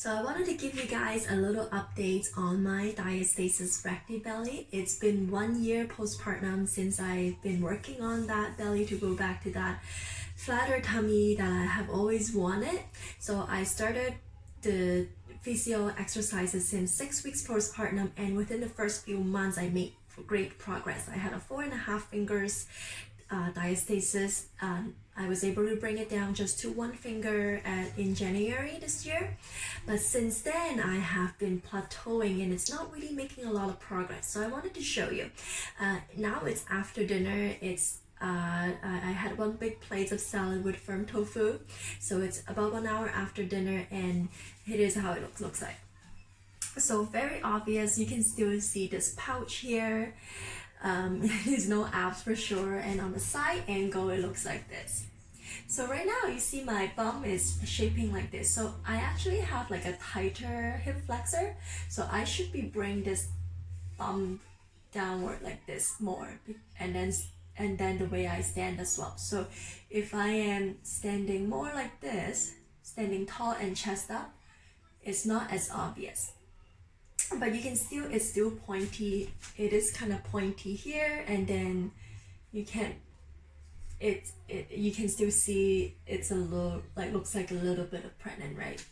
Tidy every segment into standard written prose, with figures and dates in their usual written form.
So I wanted to give you guys a little update on my Diastasis Recti belly. It's been 1 year postpartum since I've been working on that belly to go back to that flatter tummy that I have always wanted. So I started the physio exercises since 6 weeks postpartum, and within the first few months I made great progress. I had a 4.5 fingers diastasis. I was able to bring it down just to 1 finger in January this year, but since then I have been plateauing and it's not really making a lot of progress. So I wanted to show you. Now it's after dinner. I had 1 big plate of salad with firm tofu, so it's about 1 hour after dinner, and it is how it looks like. So very obvious, you can still see this pouch here. There's no abs for sure, and on the side angle it looks like this. So right now you see my bum is shaping like this, so I actually have like a tighter hip flexor, so I should be bringing this bum downward like this more, and then the way I stand as well. So if I am standing more like this, standing tall and chest up, it's not as obvious. But you can still, it's still pointy. It is kind of pointy here, and then you can still see it's a little, like, looks like a little bit of pregnant, right?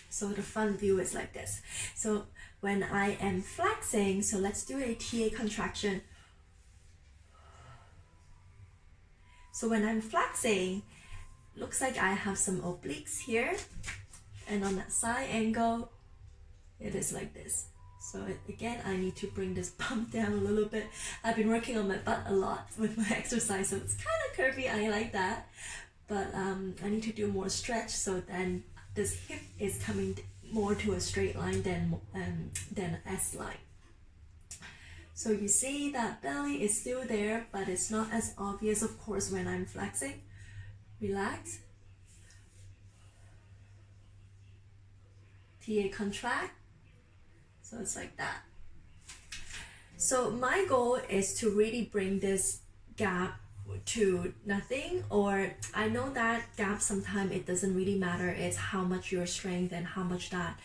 So the front view is like this. So when I am flexing, so let's do a TA contraction. So when I'm flexing, looks like I have some obliques here, and on that side angle, it is like this. So again, I need to bring this bump down a little bit. I've been working on my butt a lot with my exercise, so it's kind of curvy. I like that, but I need to do more stretch, so then this hip is coming more to a straight line than an S line. So you see that belly is still there, but it's not as obvious, of course, when I'm flexing. Relax. TA contract. So it's like that. So my goal is to really bring this gap to nothing, or I know that gap sometimes it doesn't really matter. It's how much your strength and how much that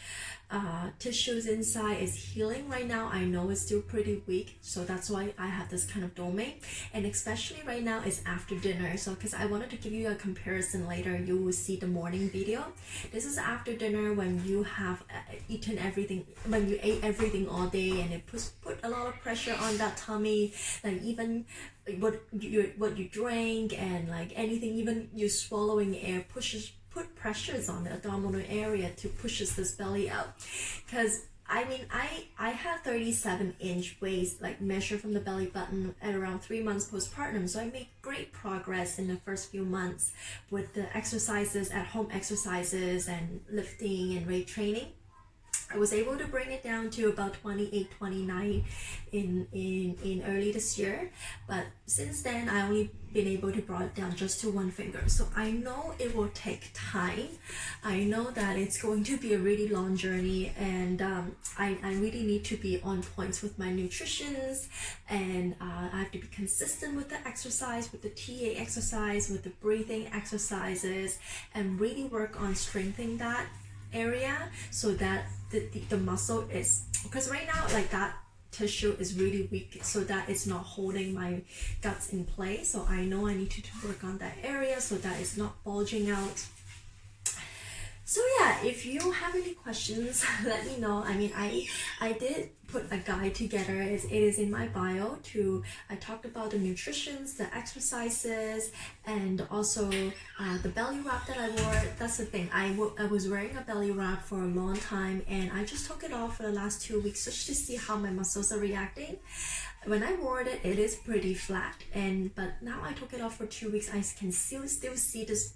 tissues inside is healing. Right now I know it's still pretty weak, so that's why I have this kind of domain, and especially right now it's after dinner. So because I wanted to give you a comparison later, you will see the morning video. This is after dinner, when you have eaten everything, when you ate everything all day, and it put a lot of pressure on that tummy, like even what you drank, and like anything, even you swallowing air put pressures on the abdominal area to pushes this belly out. Because I mean, I have 37-inch waist, like measured from the belly button at around 3 months postpartum. So I made great progress in the first few months with the exercises, at home exercises and lifting and weight training. I was able to bring it down to about 28, 29 in early this year, but since then I only been able to bring it down just to 1 finger. So I know it will take time. I know that it's going to be a really long journey, and I really need to be on points with my nutrition, and I have to be consistent with the exercise, with the TA exercise, with the breathing exercises, and really work on strengthening that area, so that the muscle is, because right now like that tissue is really weak, so that it's not holding my guts in place. So I know I need to work on that area so that it's not bulging out. So yeah, if you have any questions, let me know. I mean, I did put a guide together. It is in my bio. I talked about the nutrition, the exercises, and also the belly wrap that I wore. That's the thing. I was wearing a belly wrap for a long time, and I just took it off for the last 2 weeks just to see how my muscles are reacting. When I wore it, it is pretty flat, but now I took it off for 2 weeks. I can still see this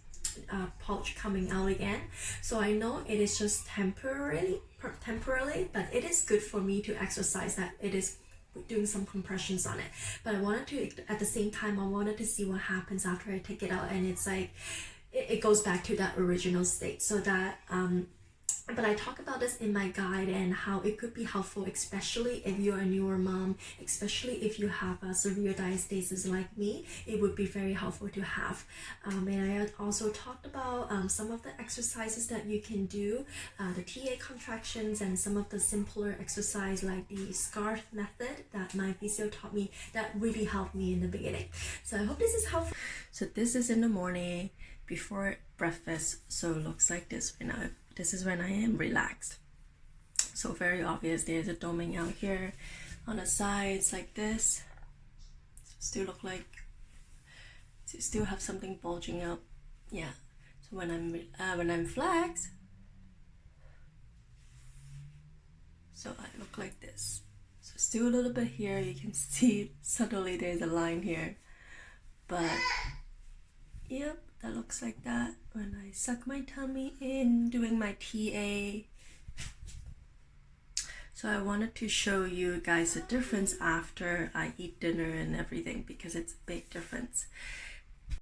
pouch coming out again, so I know it is just temporarily, but it is good for me to exercise, that it is doing some compressions on it. But I wanted to, at the same time, I wanted to see what happens after I take it out, and it's like it goes back to that original state, so that but I talk about this in my guide and how it could be helpful, especially if you're a newer mom, especially if you have a severe diastasis like me. It would be very helpful to have. And I also talked about some of the exercises that you can do, the TA contractions, and some of the simpler exercise like the scarf method that my physio taught me that really helped me in the beginning. So I hope this is helpful. So this is in the morning before breakfast, so it looks like this right now. This is when I am relaxed. So very obvious, there's a doming out here on the sides like this. Still look like, still have something bulging up. Yeah. So when I'm flexed, so I look like this. So still a little bit here. You can see subtly there's a line here, but yep, that looks like that when I suck my tummy in doing my TA. So I wanted to show you guys the difference after I eat dinner and everything, because it's a big difference.